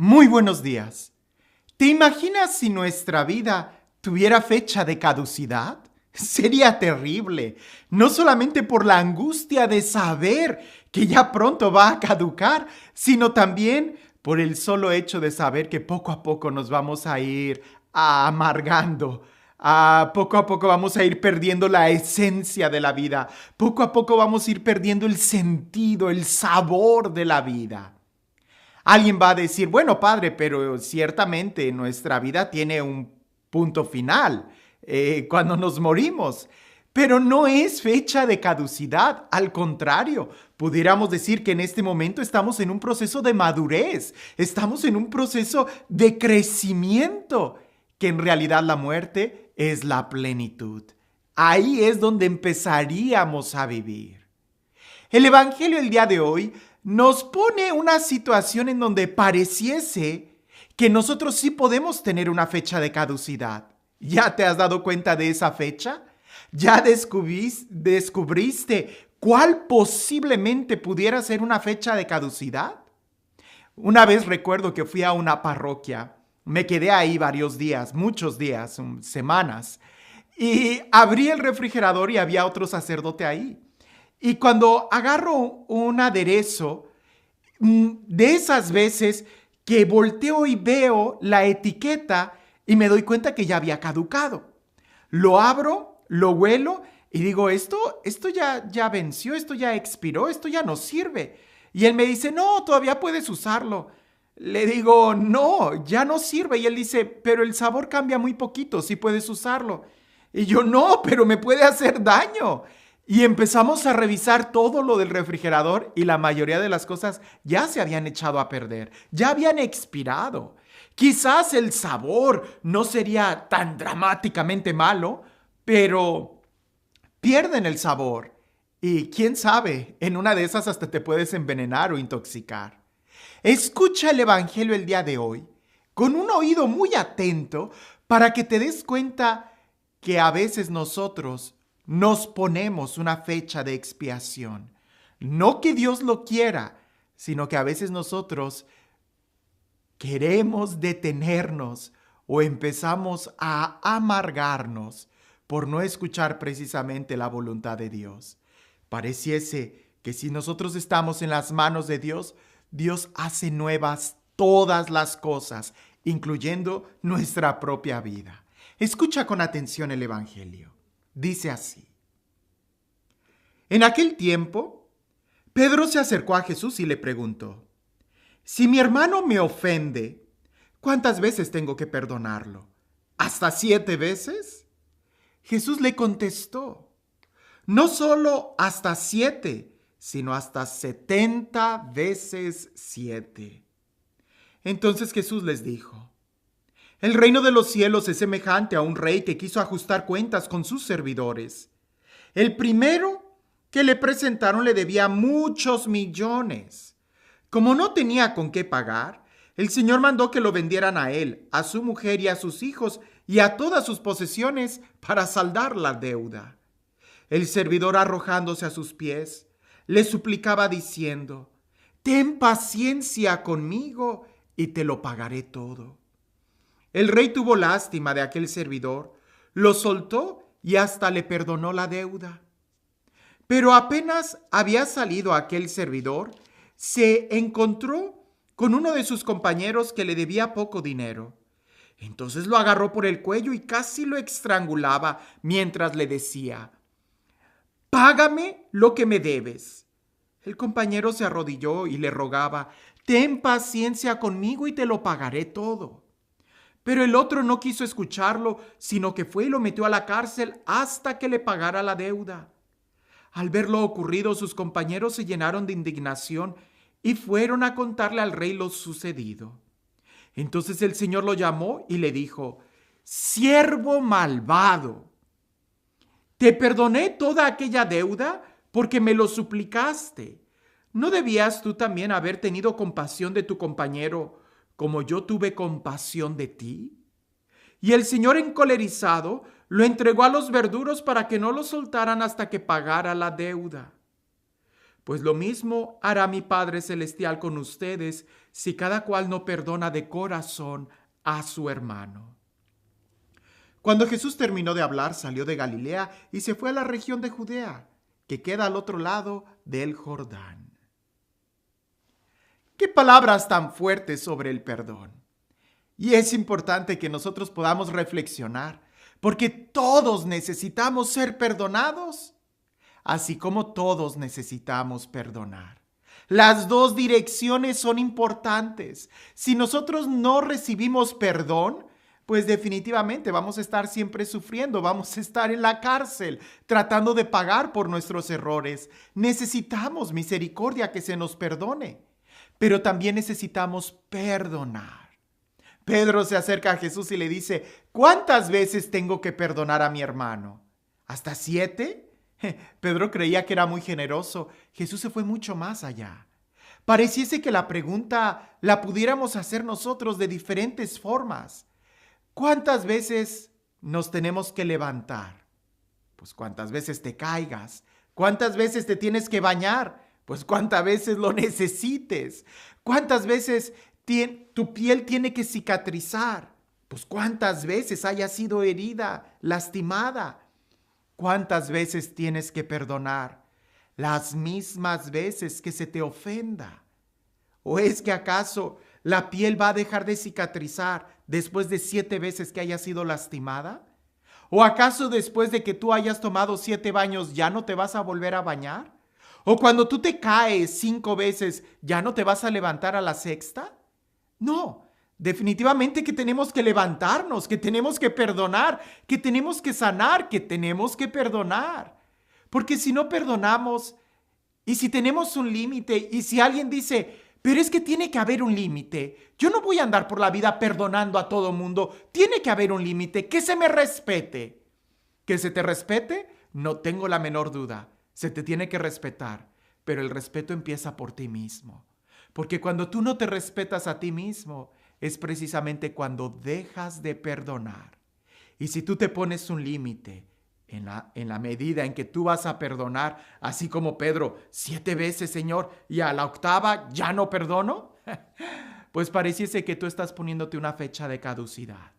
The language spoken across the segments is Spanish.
Muy buenos días. ¿Te imaginas si nuestra vida tuviera fecha de caducidad? Sería terrible, no solamente por la angustia de saber que ya pronto va a caducar, sino también por el solo hecho de saber que poco a poco nos vamos a ir amargando. Poco a poco vamos a ir perdiendo la esencia de la vida. Poco a poco vamos a ir perdiendo el sentido, el sabor de la vida. Alguien va a decir, bueno, padre, pero ciertamente nuestra vida tiene un punto final cuando nos morimos. Pero no es fecha de caducidad, al contrario, pudiéramos decir que en este momento estamos en un proceso de madurez, estamos en un proceso de crecimiento, que en realidad la muerte es la plenitud. Ahí es donde empezaríamos a vivir. El Evangelio el día de hoy nos pone una situación en donde pareciese que nosotros sí podemos tener una fecha de caducidad. ¿Ya te has dado cuenta de esa fecha? ¿Ya descubriste cuál posiblemente pudiera ser una fecha de caducidad? Una vez recuerdo que fui a una parroquia. Me quedé ahí varios días, muchos días, semanas. Y abrí el refrigerador y había otro sacerdote ahí. Y cuando agarro un aderezo, de esas veces que volteo y veo la etiqueta y me doy cuenta que ya había caducado. Lo abro, lo huelo y digo, esto ya venció, esto ya expiró, esto ya no sirve. Y él me dice, no, todavía puedes usarlo. Le digo, no, ya no sirve. Y él dice, pero el sabor cambia muy poquito, sí puedes usarlo. Y yo, no, pero me puede hacer daño. Y empezamos a revisar todo lo del refrigerador y la mayoría de las cosas ya se habían echado a perder, ya habían expirado. Quizás el sabor no sería tan dramáticamente malo, pero pierden el sabor. Y quién sabe, en una de esas hasta te puedes envenenar o intoxicar. Escucha el Evangelio el día de hoy con un oído muy atento para que te des cuenta que a veces nosotros nos ponemos una fecha de expiación. No que Dios lo quiera, sino que a veces nosotros queremos detenernos o empezamos a amargarnos por no escuchar precisamente la voluntad de Dios. Pareciese que si nosotros estamos en las manos de Dios, Dios hace nuevas todas las cosas, incluyendo nuestra propia vida. Escucha con atención el Evangelio. Dice así: en aquel tiempo, Pedro se acercó a Jesús y le preguntó, si mi hermano me ofende, ¿cuántas veces tengo que perdonarlo? ¿Hasta 7 veces? Jesús le contestó, no solo hasta 7, sino hasta 70 veces 7. Entonces Jesús les dijo, el reino de los cielos es semejante a un rey que quiso ajustar cuentas con sus servidores. El primero que le presentaron le debía muchos millones. Como no tenía con qué pagar, el Señor mandó que lo vendieran a él, a su mujer y a sus hijos y a todas sus posesiones para saldar la deuda. El servidor, arrojándose a sus pies, le suplicaba diciendo, ten paciencia conmigo y te lo pagaré todo. El rey tuvo lástima de aquel servidor, lo soltó y hasta le perdonó la deuda. Pero apenas había salido aquel servidor, se encontró con uno de sus compañeros que le debía poco dinero. Entonces lo agarró por el cuello y casi lo estrangulaba mientras le decía, págame lo que me debes. El compañero se arrodilló y le rogaba, ten paciencia conmigo y te lo pagaré todo. Pero el otro no quiso escucharlo, sino que fue y lo metió a la cárcel hasta que le pagara la deuda. Al ver lo ocurrido, sus compañeros se llenaron de indignación y fueron a contarle al rey lo sucedido. Entonces el Señor lo llamó y le dijo, siervo malvado, te perdoné toda aquella deuda porque me lo suplicaste. ¿No debías tú también haber tenido compasión de tu compañero como yo tuve compasión de ti? Y el Señor, encolerizado, lo entregó a los verduros para que no lo soltaran hasta que pagara la deuda. Pues lo mismo hará mi Padre Celestial con ustedes si cada cual no perdona de corazón a su hermano. Cuando Jesús terminó de hablar, salió de Galilea y se fue a la región de Judea, que queda al otro lado del Jordán. ¡Qué palabras tan fuertes sobre el perdón! Y es importante que nosotros podamos reflexionar, porque todos necesitamos ser perdonados, así como todos necesitamos perdonar. Las dos direcciones son importantes. Si nosotros no recibimos perdón, pues definitivamente vamos a estar siempre sufriendo, vamos a estar en la cárcel tratando de pagar por nuestros errores. Necesitamos misericordia, que se nos perdone, pero también necesitamos perdonar. Pedro se acerca a Jesús y le dice: ¿cuántas veces tengo que perdonar a mi hermano? ¿Hasta 7? Pedro creía que era muy generoso. Jesús se fue mucho más allá. Pareciese que la pregunta la pudiéramos hacer nosotros de diferentes formas. ¿Cuántas veces nos tenemos que levantar? Pues cuántas veces te caigas. ¿Cuántas veces te tienes que bañar? Pues cuántas veces lo necesites. ¿Cuántas veces tu piel tiene que cicatrizar? Pues cuántas veces haya sido herida, lastimada. ¿Cuántas veces tienes que perdonar? Las mismas veces que se te ofenda. ¿O es que acaso la piel va a dejar de cicatrizar después de 7 veces que haya sido lastimada? ¿O acaso después de que tú hayas tomado 7 baños ya no te vas a volver a bañar? ¿O cuando tú te caes 5 veces ya no te vas a levantar a la sexta? No, definitivamente que tenemos que levantarnos, que tenemos que perdonar, que tenemos que sanar, que tenemos que perdonar. Porque si no perdonamos, y si tenemos un límite, y si alguien dice: pero es que tiene que haber un límite, yo no voy a andar por la vida perdonando a todo mundo, tiene que haber un límite, que se me respete. ¿Que se te respete? No tengo la menor duda, se te tiene que respetar, pero el respeto empieza por ti mismo. Porque cuando tú no te respetas a ti mismo, es precisamente cuando dejas de perdonar. Y si tú te pones un límite, en la medida en que tú vas a perdonar, así como Pedro: 7 veces, Señor, y a la octava ya no perdono, pues pareciese que tú estás poniéndote una fecha de caducidad.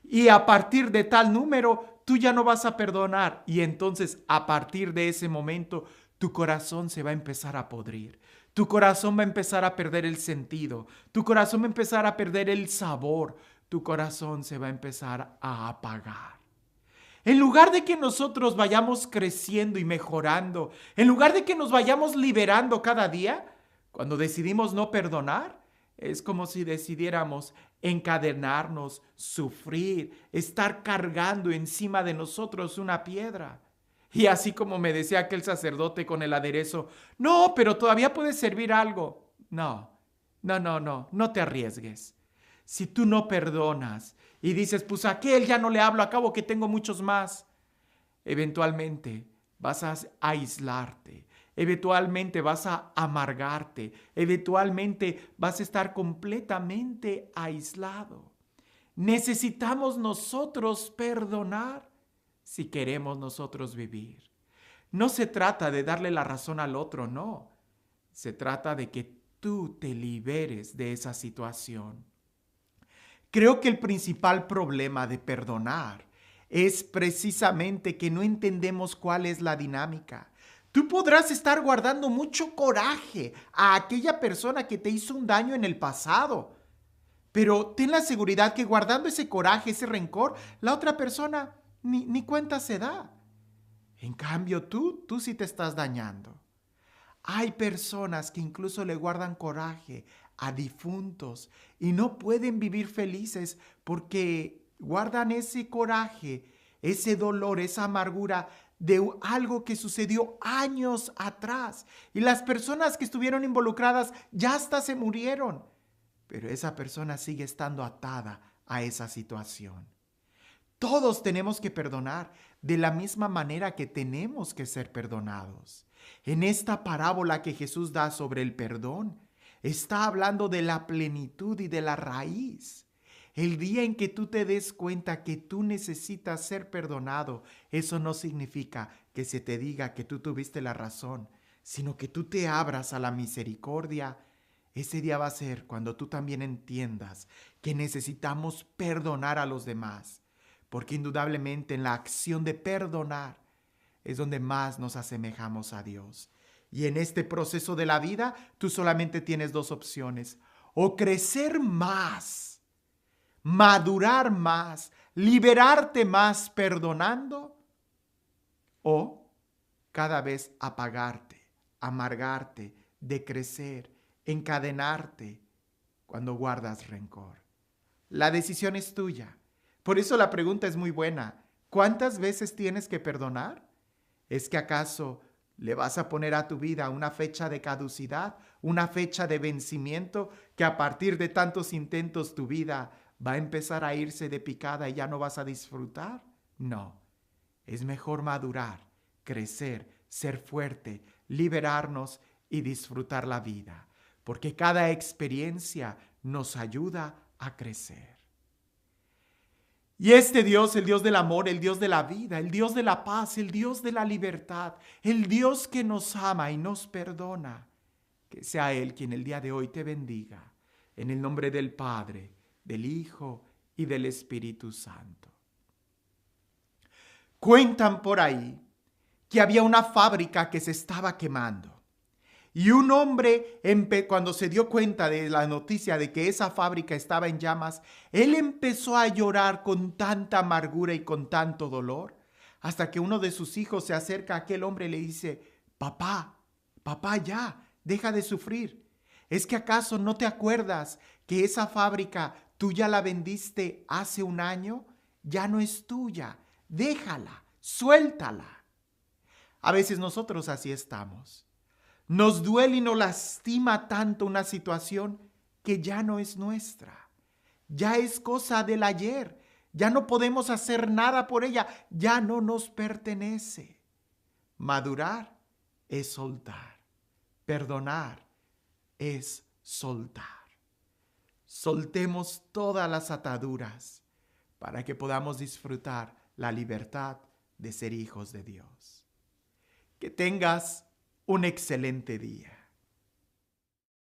Y a partir de tal número, tú ya no vas a perdonar. Y entonces, a partir de ese momento, tu corazón se va a empezar a podrir. Tu corazón va a empezar a perder el sentido. Tu corazón va a empezar a perder el sabor. Tu corazón se va a empezar a apagar. En lugar de que nosotros vayamos creciendo y mejorando, en lugar de que nos vayamos liberando cada día, cuando decidimos no perdonar, es como si decidiéramos encadenarnos, sufrir, estar cargando encima de nosotros una piedra. Y así como me decía aquel sacerdote con el aderezo: no, pero todavía puede servir algo. No, no te arriesgues. Si tú no perdonas y dices: pues a aquel ya no le hablo, acabo que tengo muchos más, eventualmente vas a aislarte, eventualmente vas a amargarte, eventualmente vas a estar completamente aislado. Necesitamos nosotros perdonar si queremos nosotros vivir. No se trata de darle la razón al otro, no. Se trata de que tú te liberes de esa situación. Creo que el principal problema de perdonar es precisamente que no entendemos cuál es la dinámica. Tú podrás estar guardando mucho coraje a aquella persona que te hizo un daño en el pasado, pero ten la seguridad que guardando ese coraje, ese rencor, la otra persona ni cuenta se da. En cambio, tú sí te estás dañando. Hay personas que incluso le guardan coraje a difuntos y no pueden vivir felices porque guardan ese coraje, ese dolor, esa amargura de algo que sucedió años atrás. Y las personas que estuvieron involucradas ya hasta se murieron, pero esa persona sigue estando atada a esa situación. Todos tenemos que perdonar de la misma manera que tenemos que ser perdonados. En esta parábola que Jesús da sobre el perdón, está hablando de la plenitud y de la raíz. El día en que tú te des cuenta que tú necesitas ser perdonado, eso no significa que se te diga que tú tuviste la razón, sino que tú te abras a la misericordia, ese día va a ser cuando tú también entiendas que necesitamos perdonar a los demás, porque indudablemente en la acción de perdonar es donde más nos asemejamos a Dios. Y en este proceso de la vida, tú solamente tienes dos opciones: o crecer más, madurar más, liberarte más perdonando, o cada vez apagarte, amargarte, decrecer, encadenarte cuando guardas rencor. La decisión es tuya. Por eso la pregunta es muy buena. ¿Cuántas veces tienes que perdonar? ¿Es que acaso le vas a poner a tu vida una fecha de caducidad, una fecha de vencimiento, que a partir de tantos intentos tu vida va a empezar a irse de picada y ya no vas a disfrutar? No, es mejor madurar, crecer, ser fuerte, liberarnos y disfrutar la vida, porque cada experiencia nos ayuda a crecer. Y este Dios, el Dios del amor, el Dios de la vida, el Dios de la paz, el Dios de la libertad, el Dios que nos ama y nos perdona, que sea Él quien el día de hoy te bendiga. En el nombre del Padre, del Hijo y del Espíritu Santo. Cuentan por ahí que había una fábrica que se estaba quemando. Y un hombre, cuando se dio cuenta de la noticia de que esa fábrica estaba en llamas, él empezó a llorar con tanta amargura y con tanto dolor, hasta que uno de sus hijos se acerca a aquel hombre y le dice: papá, papá, ya, deja de sufrir. ¿Es que acaso no te acuerdas que esa fábrica tú ya la vendiste hace un año? Ya no es tuya, déjala, suéltala. A veces nosotros así estamos. Nos duele y nos lastima tanto una situación que ya no es nuestra. Ya es cosa del ayer. Ya no podemos hacer nada por ella. Ya no nos pertenece. Madurar es soltar. Perdonar es soltar. Soltemos todas las ataduras para que podamos disfrutar la libertad de ser hijos de Dios. Que tengas un excelente día.